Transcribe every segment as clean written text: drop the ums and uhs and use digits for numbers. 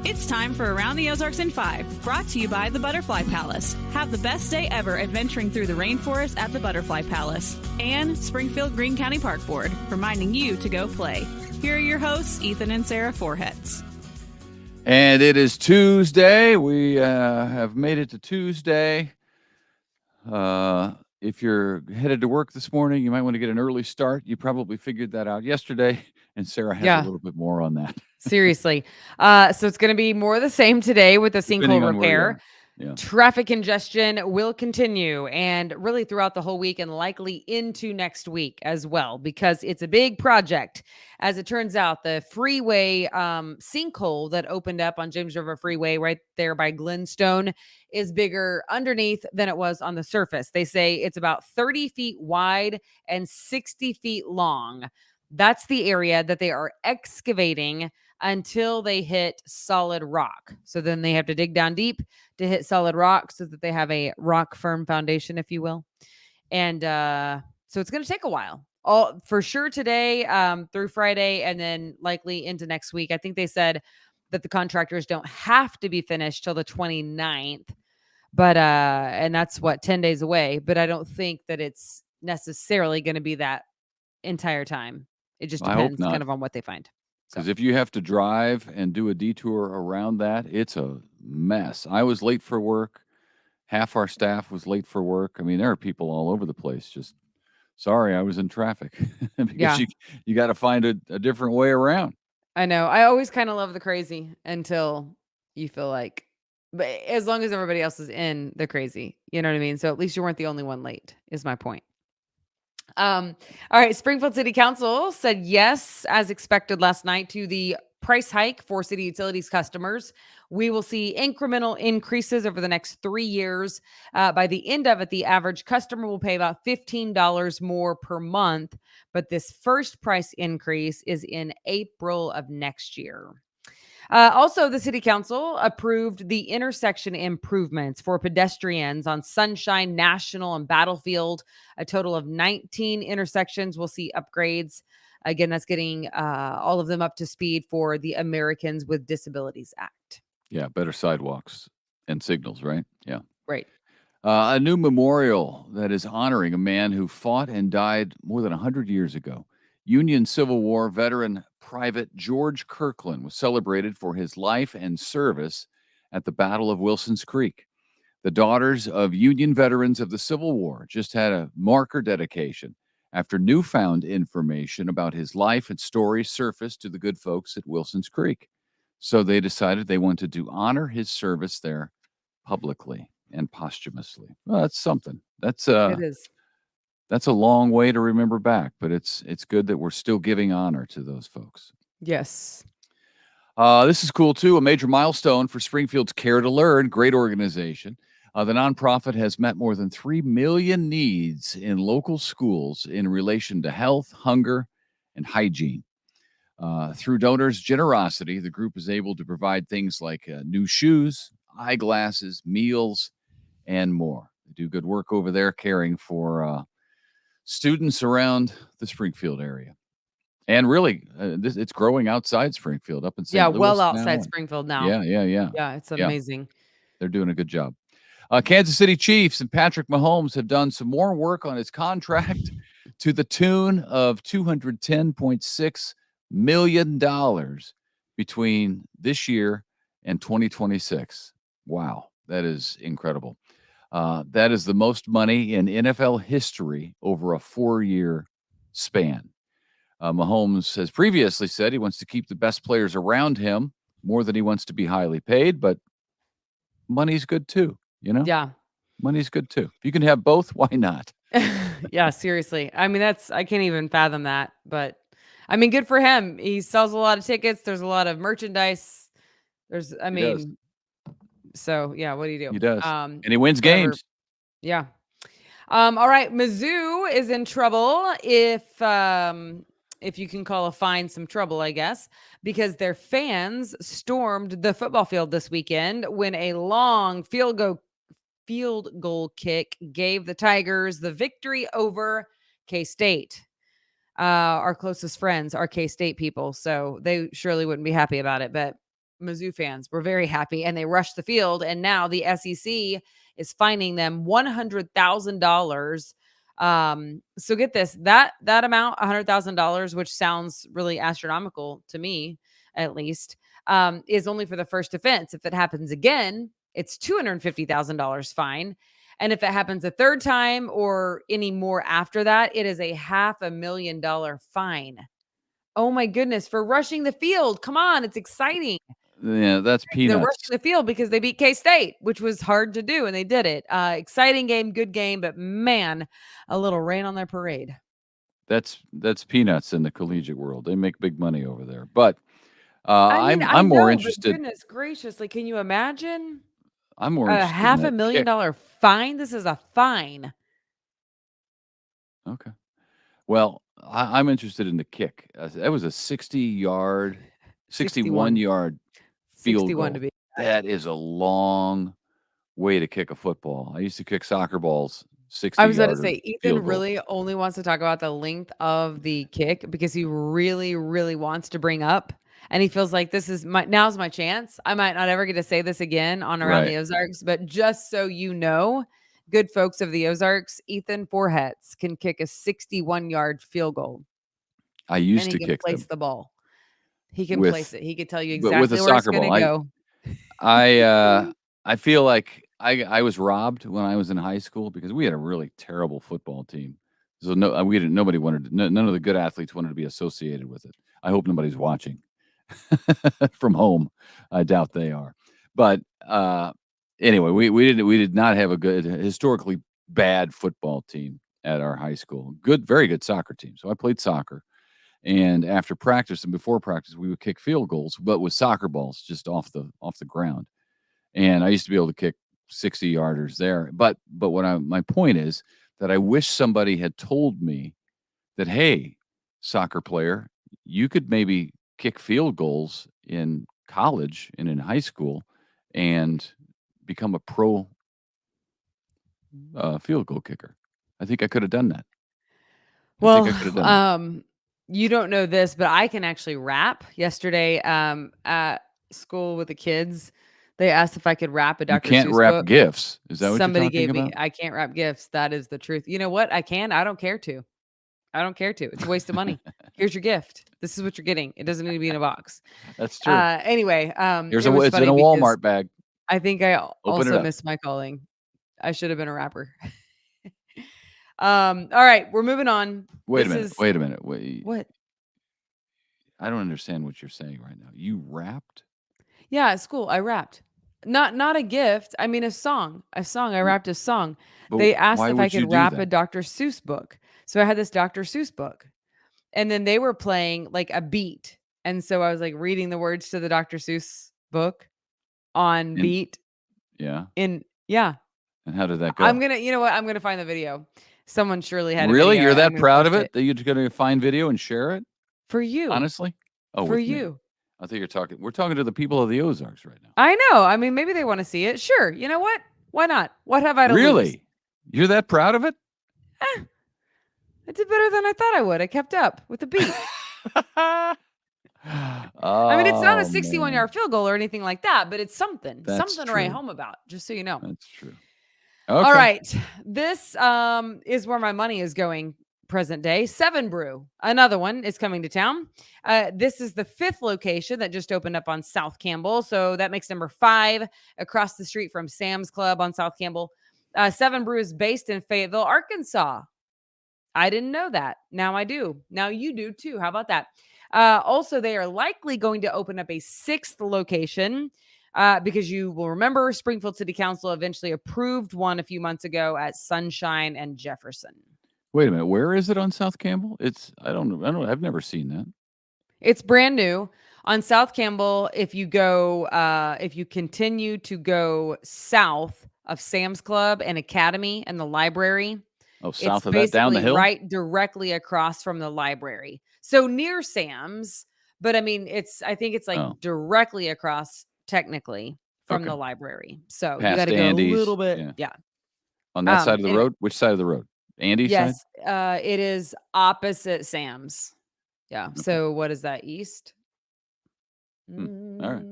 It's time for Around the Ozarks in 5, brought to you by the Butterfly Palace. Have the best day ever adventuring through the rainforest at the Butterfly Palace. And Springfield Greene County Park Board, reminding you to go play. Here are your hosts, Ethan and Sarah Forhetz. And it is Tuesday. We have made it to Tuesday. If you're headed to work this morning, you might want to get an early start. You probably figured that out yesterday, and Sarah has a little bit more on that. Seriously. So it's going to be more of the same today with the sinkhole repair. Yeah. Traffic congestion will continue and really throughout the whole week and likely into next week as well, because it's a big project. As it turns out, the freeway sinkhole that opened up on James River Freeway right there by Glenstone is bigger underneath than it was on the surface. They say it's about 30 feet wide and 60 feet long. That's the area that they are excavating until they hit solid rock. So then they have to dig down deep to hit solid rock so that they have a rock firm foundation, if you will. And so it's going to take a while. All for sure today through Friday and then likely into next week. I think they said that the contractors don't have to be finished till the 29th. But and that's 10 days away. But I don't think that it's necessarily going to be that entire time. It just depends kind of on what they find. Because if you have to drive and do a detour around that, it's a mess. I was late for work. Half our staff was late for work. I mean, there are people all over the place. Just sorry, I was in traffic because you got to find a different way around. I know. I always kind of love the crazy until you feel like, but as long as everybody else is in the crazy, you know what I mean? So at least you weren't the only one late is my point. All right. Springfield City Council said yes, as expected last night, to the price hike for city utilities customers. We will see incremental increases over the next 3 years. By the end of it, the average customer will pay about $15 more per month. But this first price increase is in April of next year. Also, the city council approved the intersection improvements for pedestrians on Sunshine, National, and Battlefield. A total of 19 intersections will see upgrades. Again, that's getting all of them up to speed for the Americans with Disabilities Act. Yeah, better sidewalks and signals, right? Yeah. Right. A new memorial that is honoring a man who fought and died more than 100 years ago. Union Civil War veteran Private George Kirkland was celebrated for his life and service at the Battle of Wilson's Creek. The Daughters of Union Veterans of the Civil War just had a marker dedication after newfound information about his life and story surfaced to the good folks at Wilson's Creek. So they decided they wanted to honor his service there publicly and posthumously. Well, that's something. It is. That's a long way to remember back, but it's good that we're still giving honor to those folks. Yes. This is cool, too. A major milestone for Springfield's Care to Learn. Great organization. The nonprofit has met more than 3 million needs in local schools in relation to health, hunger, and hygiene. Through donors' generosity, the group is able to provide things like new shoes, eyeglasses, meals, and more. They do good work over there caring for students around the Springfield area. And really, it's growing outside Springfield, up in St. Louis. Well outside Springfield now. Yeah. Yeah, it's amazing. They're doing a good job. Kansas City Chiefs and Patrick Mahomes have done some more work on his contract to the tune of $210.6 million between this year and 2026. Wow, that is incredible. That is the most money in NFL history over a 4-year span. Mahomes has previously said he wants to keep the best players around him more than he wants to be highly paid, but money's good too, you know? Yeah. Money's good too. If you can have both, why not? Yeah, seriously. I mean, I can't even fathom that, but I mean, good for him. He sells a lot of tickets. There's a lot of merchandise. So yeah, what do you do? He does. And he wins games. Yeah. All right. Mizzou is in trouble if you can call a fine some trouble, I guess, because their fans stormed the football field this weekend when a long field goal kick gave the Tigers the victory over K-State. Our closest friends are K-State people, so they surely wouldn't be happy about it. But Mizzou fans were very happy, and they rushed the field. And now the SEC is fining them $100,000. So get this, that amount, $100,000, which sounds really astronomical to me, at least, is only for the first offense. If it happens again, it's $250,000 fine. And if it happens a third time or any more after that, it is a $500,000 fine. Oh my goodness, for rushing the field. Come on, it's exciting. Yeah, that's They're peanuts. rushing the field because they beat K-State, which was hard to do, and they did it. Exciting game, good game, but man, a little rain on their parade. That's peanuts in the collegiate world. They make big money over there. But I mean, I I'm more know, but interested. goodness gracious, like, can you imagine I'm more a interested in that kick. $500,000 fine? This is a fine. Okay. Well, I'm interested in the kick. That was a 60-yard, 61. 61-yard field 61 goal. to be exact. That is a long way to kick a football. I used to kick soccer balls, I was about to 60-yarder say, Ethan field goals. really only wants to talk about the length of the kick because he really, really wants to bring up, and he feels like now's my chance. I might not ever get to say this again on Around the Right. Ozarks, but just so you know, good folks of the Ozarks, Ethan Forhetz can kick a 61-yard field goal, I and used he to can kick place them the ball. He can place with it. He could tell you but with a exactly where it's soccer gonna ball. go. I feel like I was robbed when I was in high school because we had a really terrible football team. So nobody wanted to, none of the good athletes wanted to be associated with it. I hope nobody's watching from home. I doubt they are. But anyway, we did not have a good, historically bad football team at our high school. Very good soccer team. So I played soccer. And after practice and before practice, we would kick field goals, but with soccer balls just off the ground. And I used to be able to kick 60-yarders there. But my point is that I wish somebody had told me that, hey, soccer player, you could maybe kick field goals in college and in high school and become a pro field goal kicker. I think I could have done that. I think I could have done that. You don't know this, but I can actually rap. Yesterday, at school with the kids, they asked if I could rap a You Dr. can't Seuss wrap book. gifts. Is that what you're Somebody talking gave me about? I can't rap gifts. That is the truth. You know what? I can. I don't care to. I don't care to. It's a waste of money. Here's your gift. This is what you're getting. It doesn't need to be in a box. That's true. Anyway, It's it was in funny a because Walmart bag. I think I Open it also up. missed my calling. I should have been a rapper. All right, we're moving on. Wait a minute. Wait. What? I don't understand what you're saying right now. You rapped? Yeah, at school I rapped. Not a gift. I mean a song. A song. I W rapped a song. But They asked why if I would could you do rap a that? Dr. Seuss book. So I had this Dr. Seuss book. And then they were playing like a beat. And so I was like reading the words to the Dr. Seuss book on And beat. yeah. Yeah. And how did that I'm go? gonna, you know what? I'm gonna find the video. Someone surely had a Really? video. You're I'm that gonna proud post of it it that you're gonna find video and share it? for you. Honestly? Oh, For with me. you. I think we're talking to the people of the Ozarks right now. I know. I mean, maybe they want to see it. Sure. You know what? Why not? What have I to lose? Really? You're that proud of it? I did better than I thought I would. I kept up with the beat. I mean, it's not a Oh, 61-yard man. field goal or anything like that, but it's something. That's Something to write true. home about, just so you know. That's true. All Okay. right. This is where my money is going present day. 7 Brew, another one, is coming to town. This is the 5th location that just opened up on South Campbell. So that makes number 5 across the street from Sam's Club on South Campbell. 7 Brew is based in Fayetteville, Arkansas. I didn't know that. Now I do. Now you do too. How about that? Also, they are likely going to open up a 6th location because you will remember Springfield City Council eventually approved one a few months ago at Sunshine and Jefferson. Wait a minute. Where is it on South Campbell? I've never seen that. It's brand new on South Campbell. If you continue to go south of Sam's Club and Academy and the library, Oh, it's south of that, down the basically hill? right directly across from the library. So near Sam's, but I mean, I think it's like Oh, directly across technically from the okay. library. So you got Past to go a Andy's. little bit. Yeah. Yeah. On that side of the Anyway, road? Which side of the road? Andy's side? yes, it is opposite Sam's. Yeah. Okay. So what is that? East? All right.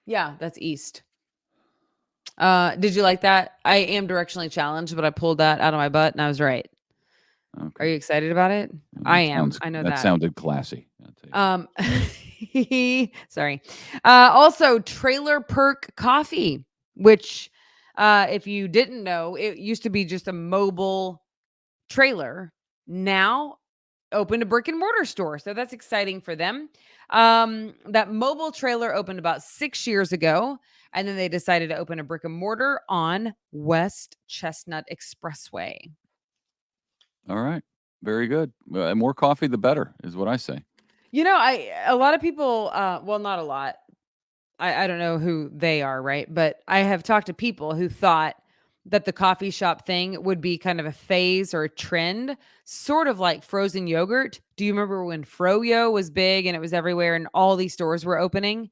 Yeah, that's east. Did you like that? I am directionally challenged, but I pulled that out of my butt and I was right. Are Okay. you excited about it? Well, I am. I know that that. sounded classy. I'll tell you that. Um, sorry. Also, Trailer Perk Coffee, which, if you didn't know, it used to be just a mobile trailer. Now opened a brick and mortar store. So that's exciting for them. That mobile trailer opened about 6 years ago. And then they decided to open a brick and mortar on West Chestnut Expressway. All right. Very good. More coffee, the better, is what I say. A lot of people, well, not a lot. I don't know who they are, right? But I have talked to people who thought that the coffee shop thing would be kind of a phase or a trend, sort of like frozen yogurt. Do you remember when Froyo was big and it was everywhere and all these stores were opening?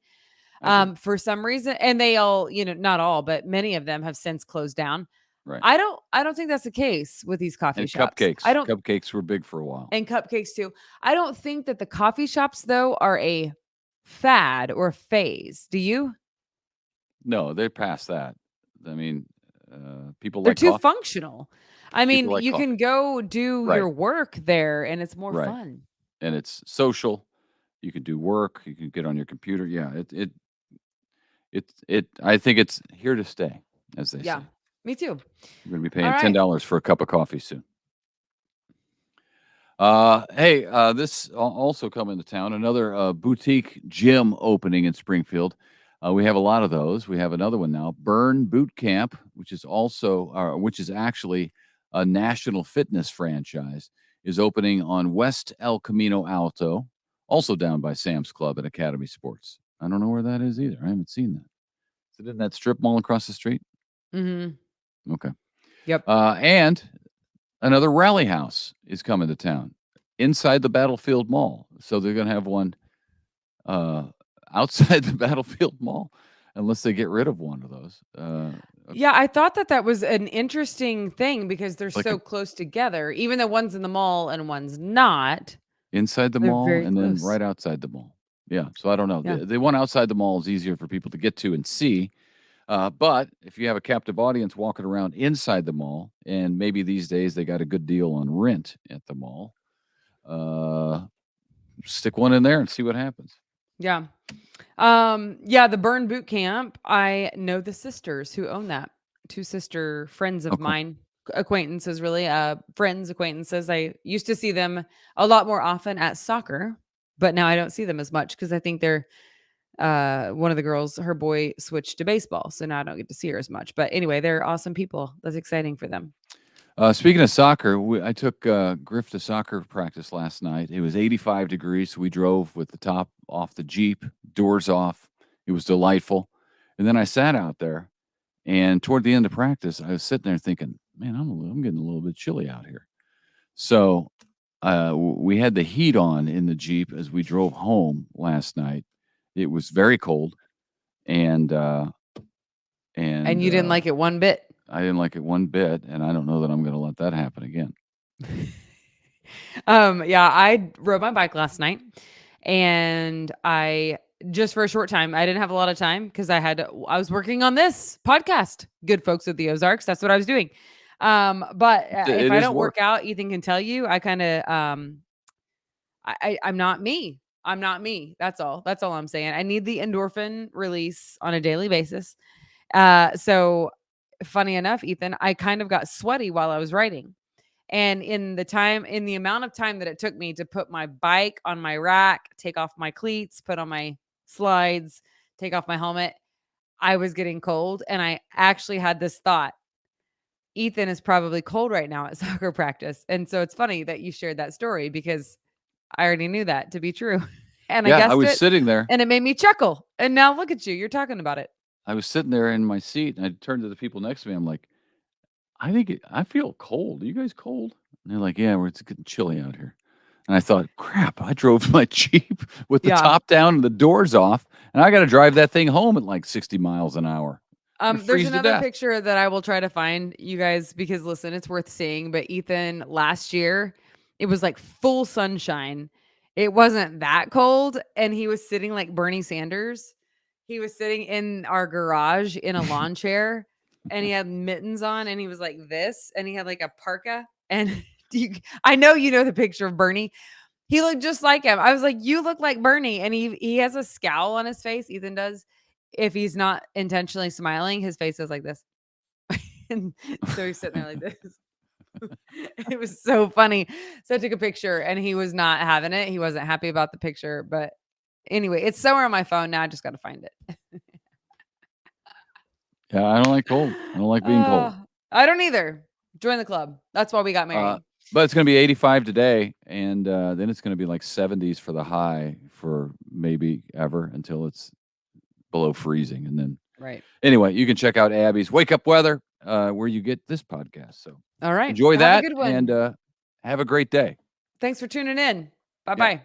I do. For some reason, and they all, not all, but many of them have since closed down. Right. I don't think that's the case with these coffee And shops. I cupcakes. don't Cupcakes were big for a while. And cupcakes too. I don't think that the coffee shops though are a fad or phase. Do you? No, they're past that. I mean, people They're like too coffee. functional. I People mean, like you coffee. can go do Right. your work there and it's more Right. fun. And it's social. You can do work. You can get on your computer. Yeah. I think it's here to stay, as they Yeah, say. me too. We're going to be All paying right. $10 for a cup of coffee soon. Hey, this also coming to town. Another boutique gym opening in Springfield. We have a lot of those. We have another one now, Burn Boot Camp, which is actually a national fitness franchise, is opening on West El Camino Alto, also down by Sam's Club and Academy Sports. I don't know where that is either. I haven't seen that. Is it in that strip mall across the street? Mm-hmm. Okay. Yep. And another rally house is coming to town inside the Battlefield Mall. So they're going to have one outside the Battlefield Mall, unless they get rid of one of those. Yeah, I thought that was an interesting thing because they're Like so close together, even though one's in the mall and one's not. inside the They're mall very and then close. right outside the mall. Yeah. So I don't know. Yeah. The one outside the mall is easier for people to get to and see. But if you have a captive audience walking around inside the mall, and maybe these days they got a good deal on rent at the mall, stick one in there and see what happens. Yeah. Yeah, the Burn Boot Camp. I know the sisters who own that. Two sister friends of Oh, cool. mine, acquaintances, really. Friends, acquaintances. I used to see them a lot more often at soccer, but now I don't see them as much because I think they're one of the girls, her boy switched to baseball. So now I don't get to see her as much. But anyway, they're awesome people. That's exciting for them. Speaking of soccer, I took Griff to soccer practice last night. It was 85 degrees. So we drove with the top off the Jeep, doors off. It was delightful. And then I sat out there, and toward the end of practice, I was sitting there thinking, man, I'm getting a little bit chilly out here. So we had the heat on in the Jeep as we drove home last night. It was very cold, and And you didn't like it one bit. I didn't like it one bit, and I don't know that I'm going to let that happen again. Yeah, I rode my bike last night and I just for a short time, I didn't have a lot of time because I was working on this podcast, Good Folks of the Ozarks. That's what I was doing. But if It I is don't work. work out, Ethan can tell you, I kind of, I'm not me. I'm not me. That's all I'm saying. I need the endorphin release on a daily basis. So funny enough, Ethan, I kind of got sweaty while I was writing. And in the amount of time that it took me to put my bike on my rack, take off my cleats, put on my slides, take off my helmet, I was getting cold. And I actually had this thought, Ethan is probably cold right now at soccer practice. And so it's funny that you shared that story because I already knew that to be true. And I Yeah, I guessed was it sitting there. and it made me chuckle. And now look at you. You're talking about it. I was sitting there in my seat, and I turned to the people next to me. I'm like, I feel cold. Are you guys cold? And they're like, yeah, it's getting chilly out here. And I thought, crap, I drove my Jeep with the Yeah. top down and the doors off, and I got to drive that thing home at like 60 miles an hour. There's another picture that I will try to find you guys because listen, it's worth seeing. But Ethan, last year, it was like full sunshine. It wasn't that cold, and he was sitting like Bernie Sanders He was sitting in our garage in a lawn chair, and he had mittens on, and he was like this, and he had like a parka. And I know you know the picture of Bernie. He looked just like him. I was like, you look like Bernie. And he has a scowl on his face. Ethan does. If he's not intentionally smiling, his face is like this. And so he's sitting there like this. It was so funny. So I took a picture and he was not having it. He wasn't happy about the picture. But anyway, it's somewhere on my phone now. I just got to find it. Yeah, I don't like cold. I don't like being cold. I don't either. Join the club. That's why we got married. But it's going to be 85 today, and then it's going to be like 70s for the high for maybe ever until it's below freezing. And then, right. Anyway, you can check out Abby's Wake Up Weather where you get this podcast. So all right. Enjoy have that a good one. and have a great day. Thanks for tuning in. Bye-bye. Yeah.